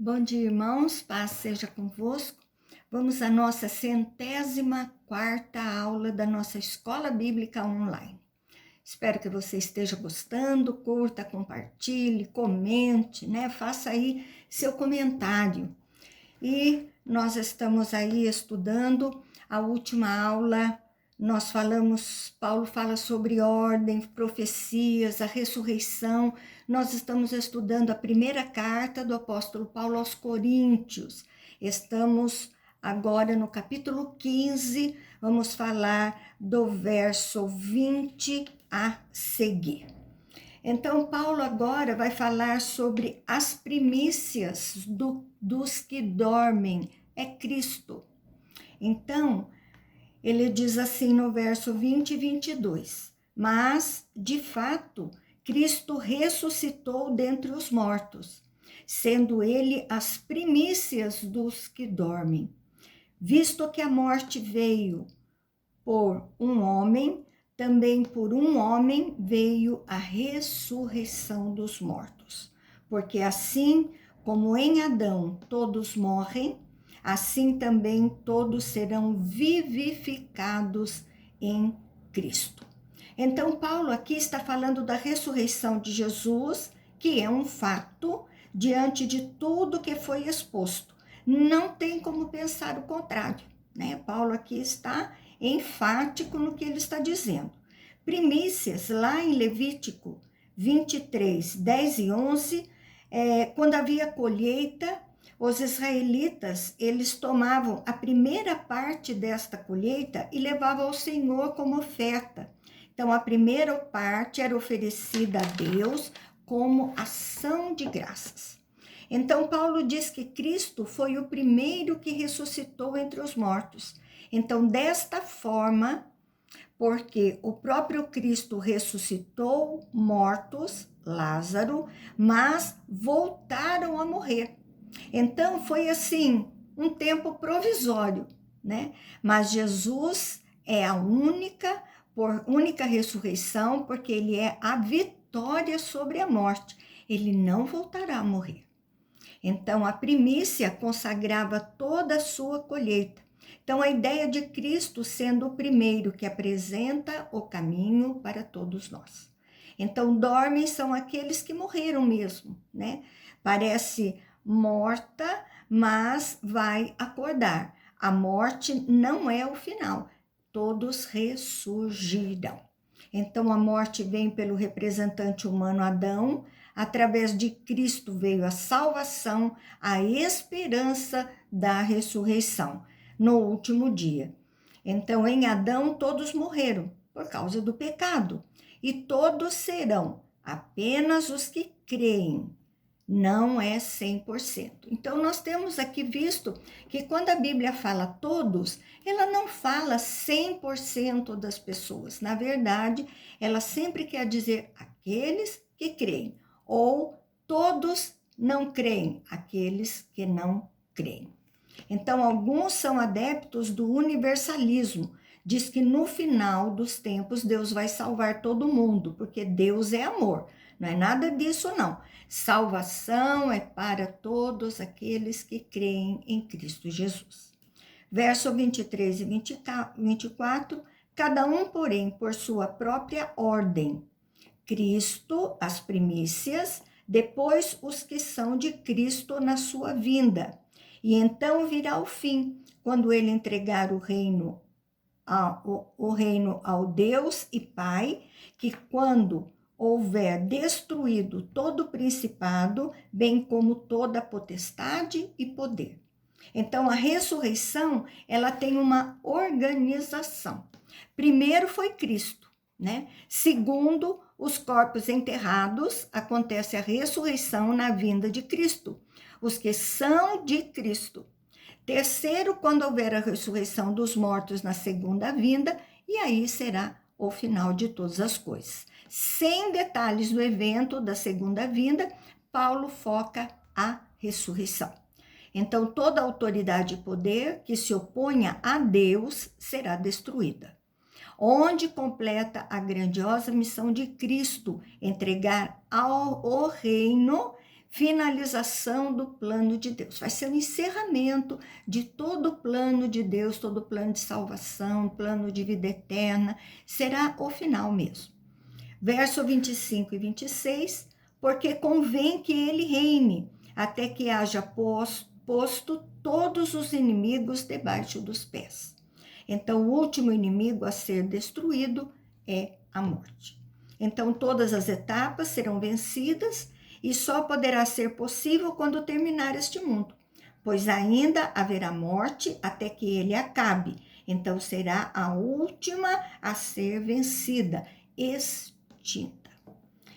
Bom dia, irmãos, paz seja convosco. Vamos à nossa 104ª aula da nossa Escola Bíblica Online. Espero que você esteja gostando, curta, compartilhe, comente, né? Faça aí seu comentário. E nós estamos aí estudando a última aula. Paulo fala sobre ordem, profecias, a ressurreição. Nós estamos estudando a primeira carta do apóstolo Paulo aos Coríntios. Estamos agora no capítulo 15, vamos falar do verso 20 a seguir. Então, Paulo agora vai falar sobre as primícias dos que dormem, é Cristo. Então, ele diz assim no verso 20 e 22, mas, de fato, Cristo ressuscitou dentre os mortos, sendo ele as primícias dos que dormem. Visto que a morte veio por um homem, também por um homem veio a ressurreição dos mortos. Porque assim como em Adão todos morrem, assim também todos serão vivificados em Cristo. Então, Paulo aqui está falando da ressurreição de Jesus, que é um fato diante de tudo que foi exposto. Não tem como pensar o contrário, né? Paulo aqui está enfático no que ele está dizendo. Primícias, lá em Levítico 23, 10 e 11, quando havia colheita, os israelitas, eles tomavam a primeira parte desta colheita e levavam ao Senhor como oferta. Então, a primeira parte era oferecida a Deus como ação de graças. Então, Paulo diz que Cristo foi o primeiro que ressuscitou entre os mortos. Então, desta forma, porque o próprio Cristo ressuscitou mortos, Lázaro, mas voltaram a morrer. Então, foi assim, um tempo provisório, né? Mas Jesus é a única ressurreição, porque ele é a vitória sobre a morte. Ele não voltará a morrer. Então, a primícia consagrava toda a sua colheita. Então, a ideia de Cristo sendo o primeiro que apresenta o caminho para todos nós. Então, dormem são aqueles que morreram mesmo, né? Parece morta, mas vai acordar. A morte não é o final. Todos ressurgirão. Então, a morte vem pelo representante humano Adão. Através de Cristo veio a salvação, a esperança da ressurreição no último dia. Então, em Adão, todos morreram por causa do pecado, e todos serão, apenas os que creem. Não é 100%. Então, nós temos aqui visto que quando a Bíblia fala todos, ela não fala 100% das pessoas. Na verdade, ela sempre quer dizer aqueles que creem, ou todos não creem, aqueles que não creem. Então, alguns são adeptos do universalismo. Diz que no final dos tempos Deus vai salvar todo mundo, porque Deus é amor. Não é nada disso, não. Salvação é para todos aqueles que creem em Cristo Jesus. Verso 23 e 24, cada um, porém, por sua própria ordem. Cristo, as primícias, depois os que são de Cristo na sua vinda. E então virá o fim, quando ele entregar o reino ao Deus e Pai, que quando houver destruído todo o principado, bem como toda potestade e poder. Então, a ressurreição, ela tem uma organização. Primeiro foi Cristo, né? Segundo, os corpos enterrados, acontece a ressurreição na vinda de Cristo. Os que são de Cristo. Terceiro, quando houver a ressurreição dos mortos na segunda vinda, e aí será o final de todas as coisas. Sem detalhes do evento da segunda vinda, Paulo foca a ressurreição. Então, toda autoridade e poder que se oponha a Deus será destruída. Onde completa a grandiosa missão de Cristo, entregar o reino finalização do plano de Deus. Vai ser o encerramento de todo o plano de Deus, todo o plano de salvação, plano de vida eterna. Será o final mesmo. Verso 25 e 26, porque convém que ele reine, até que haja posto todos os inimigos debaixo dos pés. Então, o último inimigo a ser destruído é a morte. Então, todas as etapas serão vencidas e só poderá ser possível quando terminar este mundo, pois ainda haverá morte até que ele acabe. Então, será a última a ser vencida, extinta.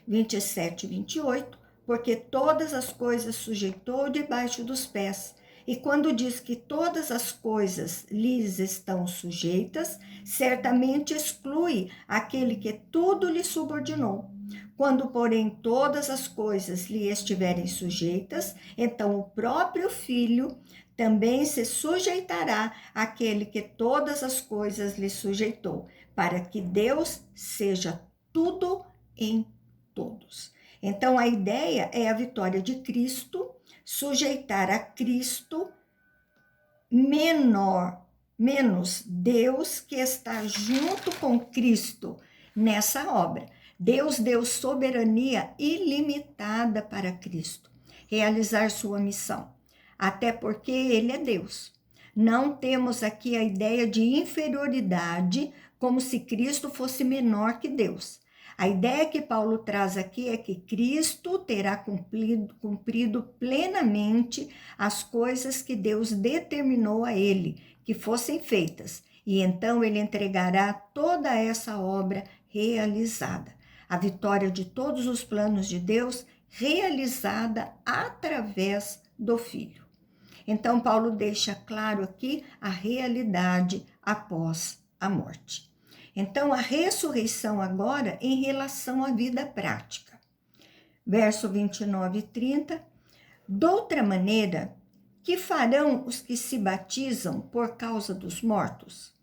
27 e 28, porque todas as coisas sujeitou debaixo dos pés. E quando diz que todas as coisas lhes estão sujeitas, certamente exclui aquele que tudo lhe subordinou. Quando, porém, todas as coisas lhe estiverem sujeitas, então o próprio Filho também se sujeitará àquele que todas as coisas lhe sujeitou, para que Deus seja tudo em todos. Então, a ideia é a vitória de Cristo, sujeitar a Cristo menos Deus que está junto com Cristo nessa obra. Deus deu soberania ilimitada para Cristo realizar sua missão, até porque ele é Deus. Não temos aqui a ideia de inferioridade, como se Cristo fosse menor que Deus. A ideia que Paulo traz aqui é que Cristo terá cumprido plenamente as coisas que Deus determinou a ele que fossem feitas, e então ele entregará toda essa obra realizada. A vitória de todos os planos de Deus realizada através do Filho. Então, Paulo deixa claro aqui a realidade após a morte. Então, a ressurreição agora em relação à vida prática. Verso 29 e 30. Doutra maneira, que farão os que se batizam por causa dos mortos?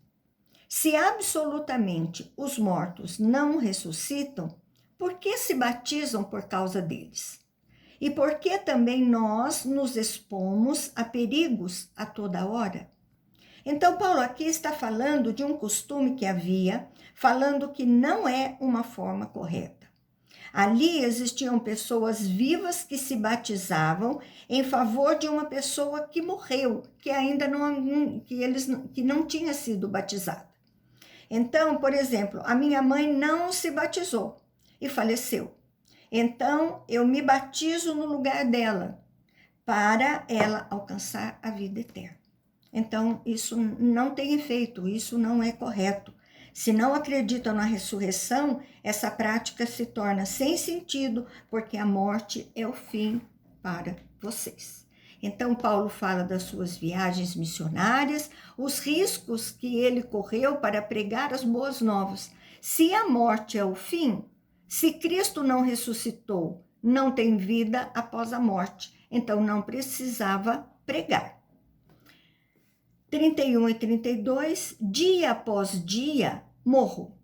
Se absolutamente os mortos não ressuscitam, por que se batizam por causa deles? E por que também nós nos expomos a perigos a toda hora? Então, Paulo aqui está falando de um costume que havia, falando que não é uma forma correta. Ali existiam pessoas vivas que se batizavam em favor de uma pessoa que morreu, que ainda não tinha sido batizada. Então, por exemplo, a minha mãe não se batizou e faleceu. Então, eu me batizo no lugar dela, para ela alcançar a vida eterna. Então, isso não tem efeito, isso não é correto. Se não acreditam na ressurreição, essa prática se torna sem sentido, porque a morte é o fim para vocês. Então, Paulo fala das suas viagens missionárias, os riscos que ele correu para pregar as boas novas. Se a morte é o fim, se Cristo não ressuscitou, não tem vida após a morte, então não precisava pregar. 31 e 32, dia após dia morro.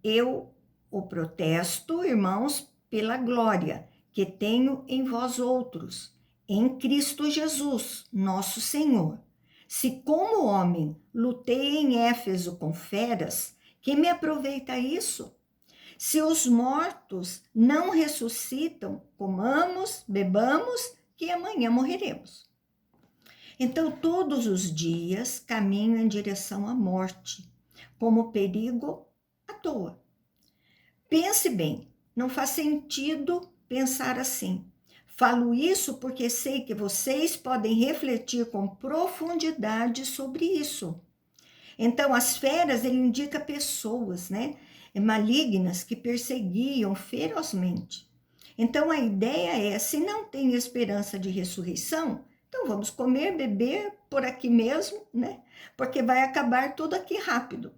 Eu o protesto, irmãos, pela glória que tenho em vós outros, em Cristo Jesus, nosso Senhor. Se como homem lutei em Éfeso com feras, que me aproveita isso? Se os mortos não ressuscitam, comamos, bebamos, que amanhã morreremos. Então, todos os dias caminho em direção à morte, como perigo à toa. Pense bem, não faz sentido pensar assim. Falo isso porque sei que vocês podem refletir com profundidade sobre isso. Então, as feras, ele indica pessoas, malignas que perseguiam ferozmente. Então, a ideia é, se não tem esperança de ressurreição, então vamos comer, beber por aqui mesmo, porque vai acabar tudo aqui rápido.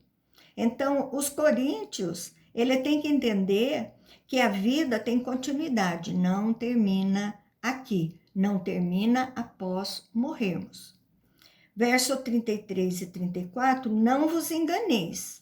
Então, os coríntios, ele tem que entender que a vida tem continuidade, não termina aqui, não termina após morrermos. Verso 33 e 34, não vos enganeis.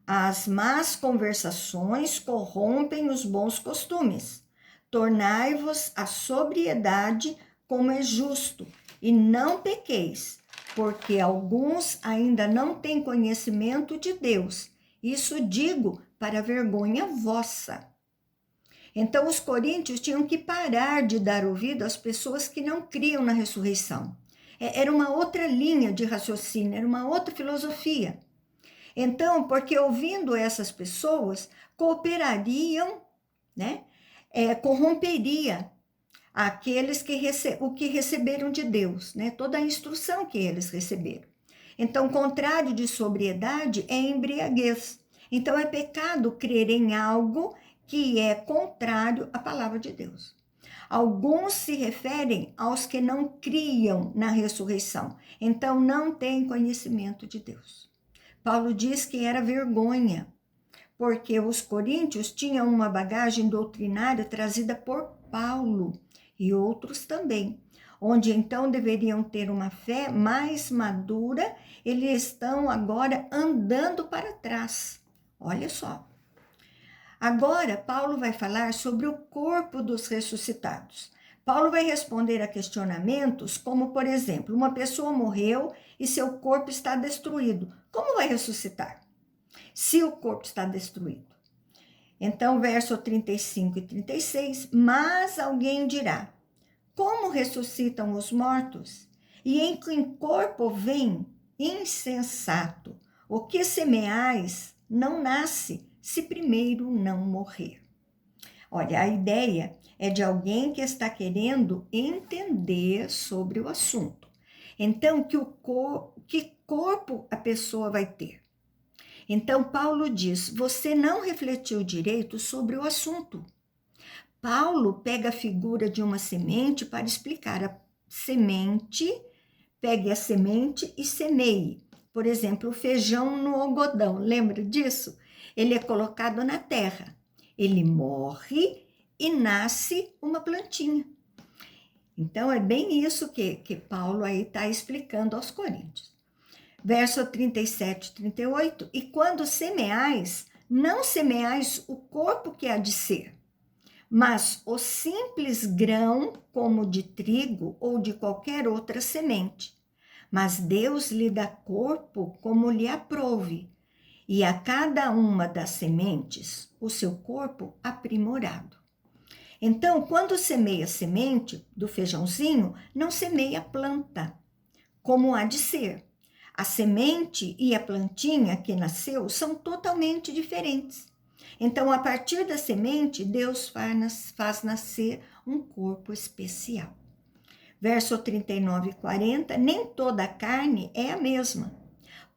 As más conversações corrompem os bons costumes. tornai-vos a sobriedade como é justo, e não pequeis, porque alguns ainda não têm conhecimento de Deus. Isso digo para vergonha vossa. Então, os coríntios tinham que parar de dar ouvido às pessoas que não criam na ressurreição. Era uma outra linha de raciocínio, era uma outra filosofia. Então, porque ouvindo essas pessoas, cooperariam, né? Corromperia aqueles que receberam de Deus, né? Toda a instrução que eles receberam. Então, contrário de sobriedade é embriaguez. Então, é pecado crer em algo que é contrário à palavra de Deus. Alguns se referem aos que não criam na ressurreição, então não têm conhecimento de Deus. Paulo diz que era vergonha, porque os coríntios tinham uma bagagem doutrinária trazida por Paulo e outros também, onde então deveriam ter uma fé mais madura, eles estão agora andando para trás. Olha só. Agora, Paulo vai falar sobre o corpo dos ressuscitados. Paulo vai responder a questionamentos como, por exemplo, uma pessoa morreu e seu corpo está destruído. Como vai ressuscitar se o corpo está destruído? Então, verso 35 e 36, mas alguém dirá, como ressuscitam os mortos? E em que corpo vem? Insensato. O que semeais não nasce se primeiro não morrer. Olha, a ideia é de alguém que está querendo entender sobre o assunto. Então, que corpo a pessoa vai ter? Então, Paulo diz, você não refletiu direito sobre o assunto. Paulo pega a figura de uma semente para explicar a semente, pegue a semente e semeie. Por exemplo, o feijão no algodão, lembra disso? Ele é colocado na terra, ele morre e nasce uma plantinha. Então, é bem isso que Paulo aí está explicando aos coríntios. Verso 37 e 38, e quando semeais, não semeais o corpo que há de ser, mas o simples grão, como de trigo ou de qualquer outra semente. Mas Deus lhe dá corpo como lhe aprouve, e a cada uma das sementes o seu corpo aprimorado. Então, quando semeia semente do feijãozinho, não semeia planta, como há de ser. A semente e a plantinha que nasceu são totalmente diferentes. Então, a partir da semente, Deus faz nascer um corpo especial. Verso 39 e 40, nem toda a carne é a mesma.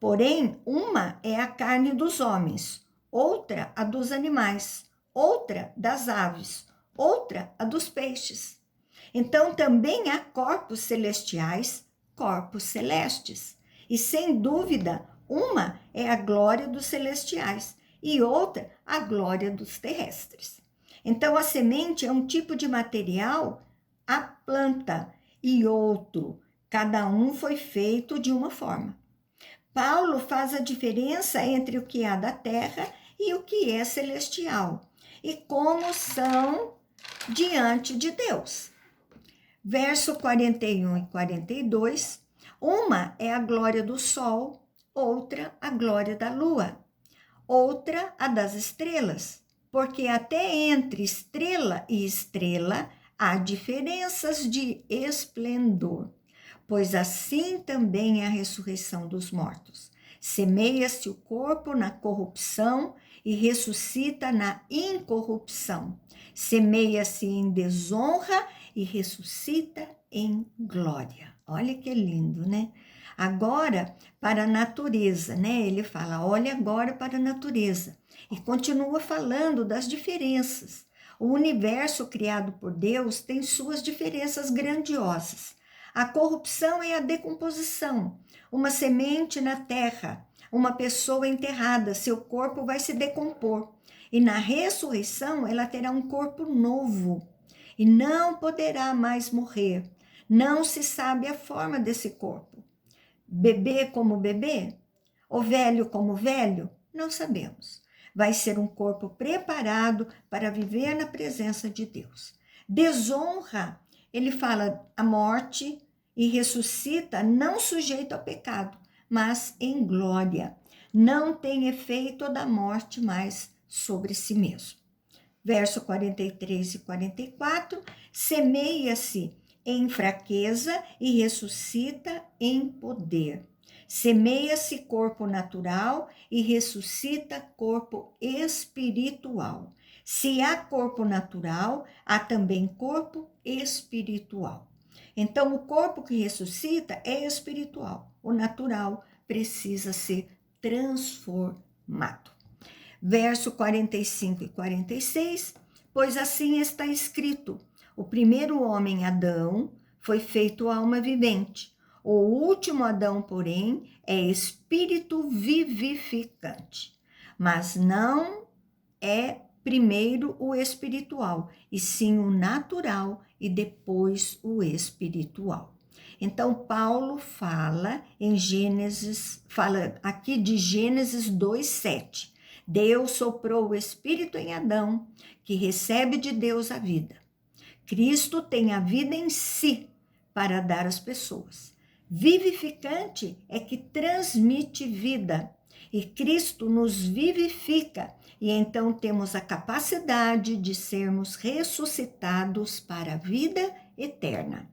Porém, uma é a carne dos homens, outra a dos animais, outra das aves, outra a dos peixes. Então, também há corpos celestiais, corpos celestes. E, sem dúvida, uma é a glória dos celestiais e outra a glória dos terrestres. Então, a semente é um tipo de material, a planta, e outro, cada um foi feito de uma forma. Paulo faz a diferença entre o que há da terra e o que é celestial, e como são diante de Deus. Verso 41 e 42, uma é a glória do sol, outra a glória da lua, outra a das estrelas, porque até entre estrela e estrela há diferenças de esplendor, pois assim também é a ressurreição dos mortos. Semeia-se o corpo na corrupção e ressuscita na incorrupção. Semeia-se em desonra e ressuscita em glória. Olha que lindo, né? Agora, para a natureza, né? Ele fala, olha agora para a natureza. E continua falando das diferenças. O universo criado por Deus tem suas diferenças grandiosas. A corrupção é a decomposição. Uma semente na terra, uma pessoa enterrada, seu corpo vai se decompor. E na ressurreição, ela terá um corpo novo e não poderá mais morrer. Não se sabe a forma desse corpo. Bebê como bebê? Ou velho como velho? Não sabemos. Vai ser um corpo preparado para viver na presença de Deus. Desonra, ele fala a morte e ressuscita não sujeito ao pecado, mas em glória. Não tem efeito da morte mais sobre si mesmo. Verso 43 e 44, semeia-se em fraqueza e ressuscita em poder. Semeia-se corpo natural e ressuscita corpo espiritual. Se há corpo natural, há também corpo espiritual. Então, o corpo que ressuscita é espiritual. O natural precisa ser transformado. Verso 45 e 46, pois assim está escrito: o primeiro homem, Adão, foi feito alma vivente. O último Adão, porém, é espírito vivificante. Mas não é primeiro o espiritual, e sim o natural e depois o espiritual. Então, Paulo fala aqui de Gênesis 2:7. Deus soprou o Espírito em Adão, que recebe de Deus a vida. Cristo tem a vida em si para dar às pessoas. Vivificante é que transmite vida, e Cristo nos vivifica, e então temos a capacidade de sermos ressuscitados para a vida eterna,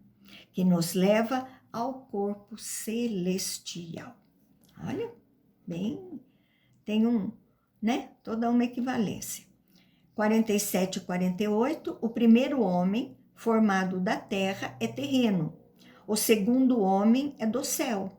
que nos leva ao corpo celestial. Olha, bem, tem toda uma equivalência. 47 e 48, o primeiro homem formado da terra é terreno, o segundo homem é do céu.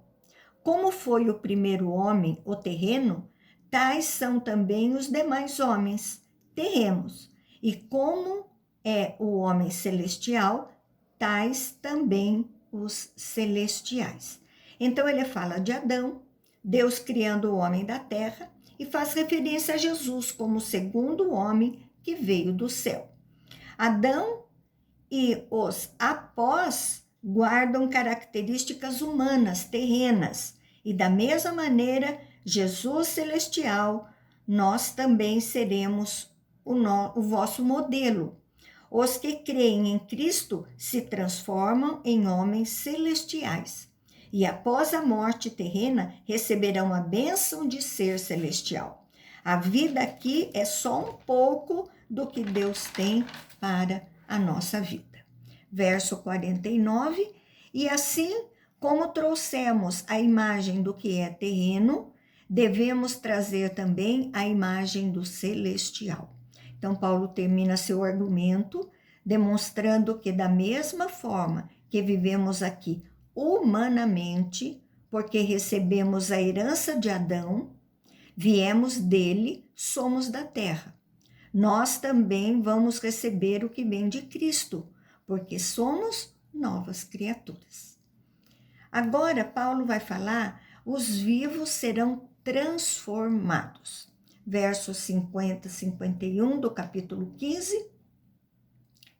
Como foi o primeiro homem, o terreno, tais são também os demais homens, terrenos. E como é o homem celestial, tais também os celestiais. Então ele fala de Adão, Deus criando o homem da terra, e faz referência a Jesus como o segundo homem que veio do céu. Adão e os após guardam características humanas, terrenas, e da mesma maneira, Jesus celestial, nós também seremos o vosso modelo. Os que creem em Cristo se transformam em homens celestiais, e após a morte terrena receberão a bênção de ser celestial. A vida aqui é só um pouco do que Deus tem para a nossa vida. Verso 49, e assim como trouxemos a imagem do que é terreno, devemos trazer também a imagem do celestial. Então, Paulo termina seu argumento demonstrando que da mesma forma que vivemos aqui humanamente, porque recebemos a herança de Adão, viemos dele, somos da terra. Nós também vamos receber o que vem de Cristo, porque somos novas criaturas. Agora, Paulo vai falar, os vivos serão transformados. Versos 50 e 51 do capítulo 15.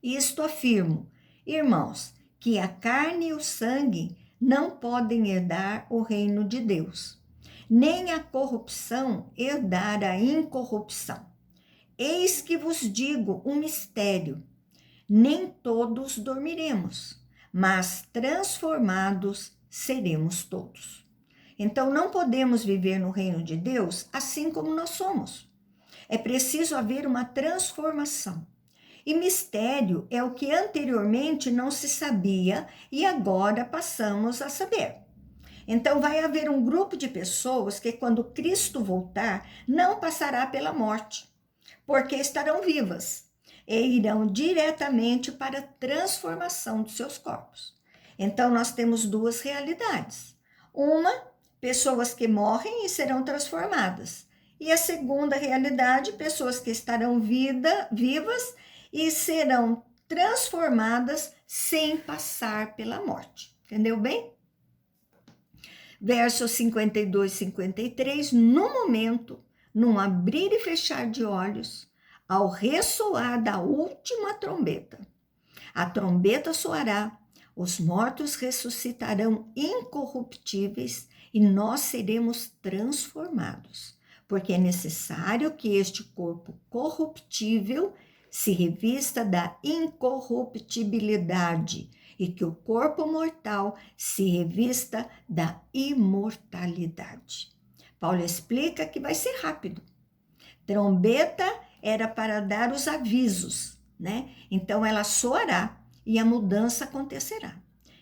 Isto afirmo, irmãos, que a carne e o sangue não podem herdar o reino de Deus, nem a corrupção herdar a incorrupção. Eis que vos digo um mistério, nem todos dormiremos, mas transformados seremos todos. Então não podemos viver no reino de Deus assim como nós somos. É preciso haver uma transformação. E mistério é o que anteriormente não se sabia e agora passamos a saber. Então vai haver um grupo de pessoas que quando Cristo voltar não passará pela morte, porque estarão vivas e irão diretamente para a transformação dos seus corpos. Então nós temos duas realidades. Uma, pessoas que morrem e serão transformadas. E a segunda realidade, pessoas que estarão vivas e serão transformadas sem passar pela morte. Entendeu bem? Versos 52 e 53, no momento, num abrir e fechar de olhos, ao ressoar da última trombeta, a trombeta soará, os mortos ressuscitarão incorruptíveis e nós seremos transformados, porque é necessário que este corpo corruptível se revista da incorruptibilidade e que o corpo mortal se revista da imortalidade. Paulo explica que vai ser rápido. Trombeta era para dar os avisos, né? Então ela soará e a mudança acontecerá.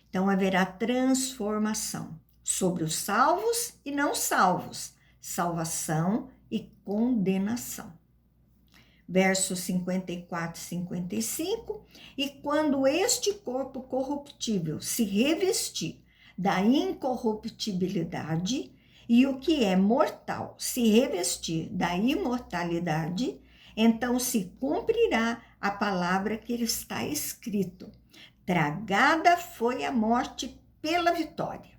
Então haverá transformação sobre os salvos e não salvos, salvação e condenação. Versos 54 e 55, e quando este corpo corruptível se revestir da incorruptibilidade e o que é mortal se revestir da imortalidade, então se cumprirá a palavra que está escrito: tragada foi a morte pela vitória.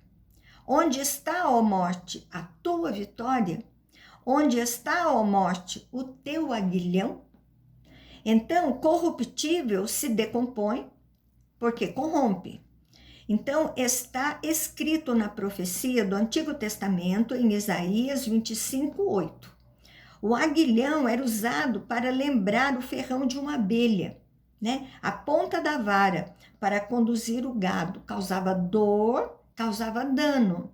Onde está, ó morte, a tua vitória? Onde está, ó morte, o teu aguilhão? Então, corruptível se decompõe, porque corrompe. Então, está escrito na profecia do Antigo Testamento, em Isaías 25:8. O aguilhão era usado para lembrar o ferrão de uma abelha, né? A ponta da vara para conduzir o gado, causava dor, causava dano.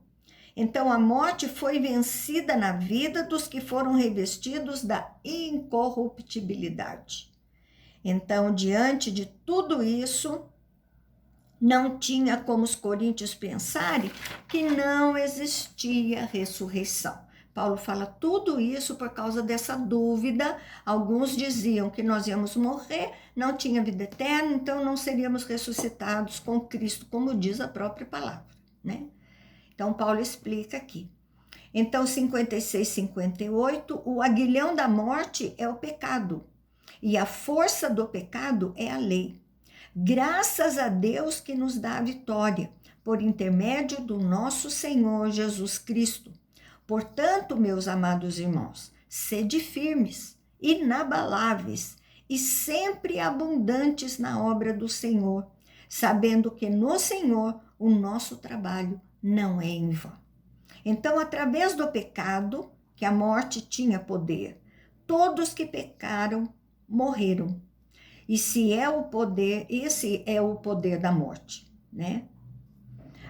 Então, a morte foi vencida na vida dos que foram revestidos da incorruptibilidade. Então, diante de tudo isso, não tinha como os coríntios pensarem que não existia ressurreição. Paulo fala tudo isso por causa dessa dúvida. Alguns diziam que nós íamos morrer, não tinha vida eterna, então não seríamos ressuscitados com Cristo, como diz a própria palavra, né? Então, Paulo explica aqui. Então, 56, 58, o aguilhão da morte é o pecado, e a força do pecado é a lei. Graças a Deus que nos dá a vitória, por intermédio do nosso Senhor Jesus Cristo. Portanto, meus amados irmãos, sede firmes, inabaláveis e sempre abundantes na obra do Senhor, sabendo que no Senhor o nosso trabalho não é em vão. Então, através do pecado, que a morte tinha poder, todos que pecaram morreram. E esse é o poder da morte, né?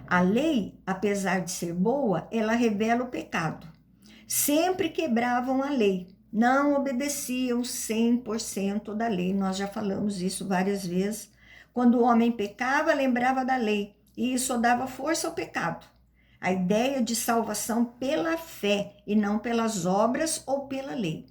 A lei, apesar de ser boa, ela revela o pecado. Sempre quebravam a lei, não obedeciam 100% da lei. Nós já falamos isso várias vezes. Quando o homem pecava, lembrava da lei, e isso dava força ao pecado. A ideia de salvação pela fé e não pelas obras ou pela lei.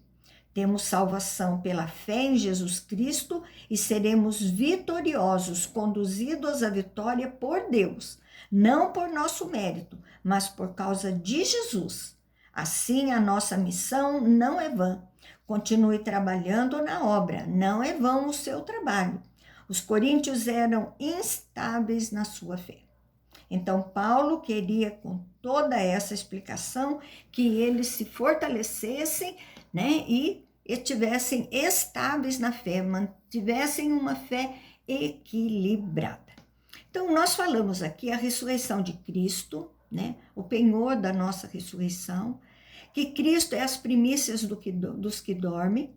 Temos salvação pela fé em Jesus Cristo e seremos vitoriosos, conduzidos à vitória por Deus, não por nosso mérito, mas por causa de Jesus. Assim, a nossa missão não é vã. Continue trabalhando na obra, não é vão o seu trabalho. Os coríntios eram instáveis na sua fé. Então, Paulo queria, com toda essa explicação, que eles se fortalecessem, né, e estivessem estáveis na fé, mantivessem uma fé equilibrada. Então, nós falamos aqui a ressurreição de Cristo, né, o penhor da nossa ressurreição, que Cristo é as primícias dos que dormem,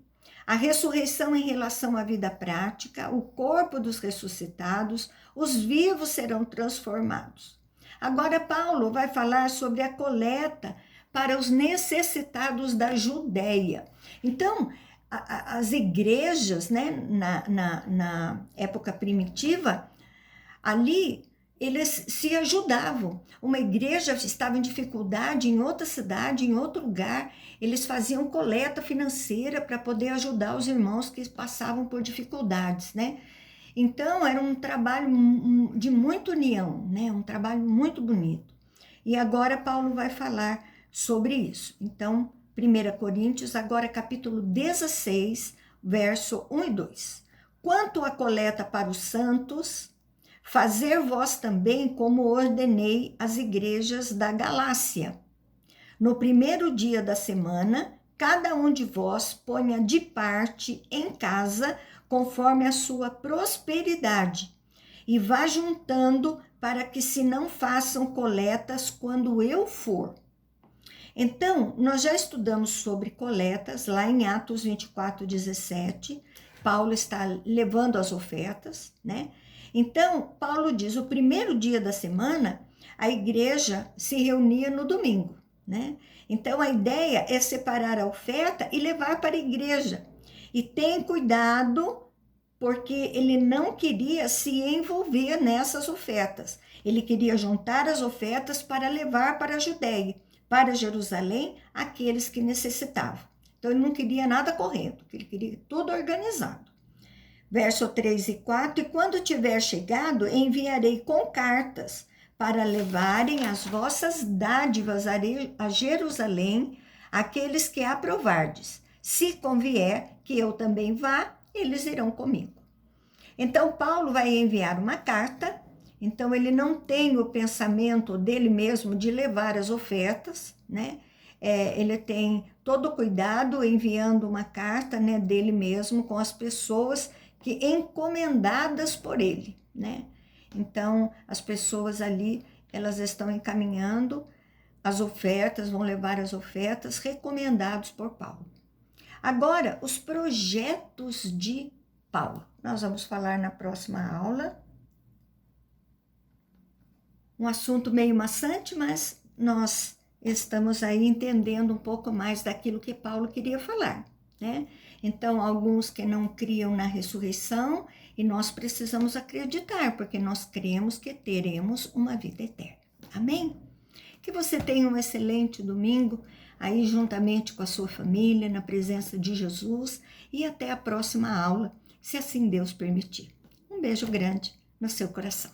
a ressurreição em relação à vida prática, o corpo dos ressuscitados, os vivos serão transformados. Agora, Paulo vai falar sobre a coleta para os necessitados da Judéia. Então, as igrejas, né, na época primitiva, ali eles se ajudavam. Uma igreja estava em dificuldade em outra cidade, em outro lugar, eles faziam coleta financeira para poder ajudar os irmãos que passavam por dificuldades, né? Então, era um trabalho de muita união, né? Um trabalho muito bonito. E agora Paulo vai falar sobre isso. Então, 1 Coríntios, agora capítulo 16, verso 1 e 2. Quanto à coleta para os santos, fazer vós também como ordenei às igrejas da Galácia. No primeiro dia da semana, cada um de vós ponha de parte em casa, conforme a sua prosperidade, e vá juntando para que se não façam coletas quando eu for. Então, nós já estudamos sobre coletas lá em Atos 24, 17, Paulo está levando as ofertas, né? Então, Paulo diz, o primeiro dia da semana, a igreja se reunia no domingo, né? Então, a ideia é separar a oferta e levar para a igreja. E tem cuidado, porque ele não queria se envolver nessas ofertas. Ele queria juntar as ofertas para levar para a Judéia, para Jerusalém, aqueles que necessitavam. Então, ele não queria nada correndo, ele queria tudo organizado. Verso 3 e 4, e quando tiver chegado, enviarei com cartas para levarem as vossas dádivas a Jerusalém, aqueles que aprovardes. Se convier que eu também vá, eles irão comigo. Então, Paulo vai enviar uma carta, então ele não tem o pensamento dele mesmo de levar as ofertas, né? Ele tem todo o cuidado enviando uma carta, né, dele mesmo com as pessoas que encomendadas por ele, né? Então, as pessoas ali, elas estão encaminhando as ofertas, vão levar as ofertas recomendados por Paulo. Agora, os projetos de Paulo. Nós vamos falar na próxima aula. Um assunto meio maçante, mas nós estamos aí entendendo um pouco mais daquilo que Paulo queria falar, né? Então, alguns que não criam na ressurreição, e nós precisamos acreditar, porque nós cremos que teremos uma vida eterna. Amém? Que você tenha um excelente domingo, aí juntamente com a sua família, na presença de Jesus, e até a próxima aula, se assim Deus permitir. Um beijo grande no seu coração.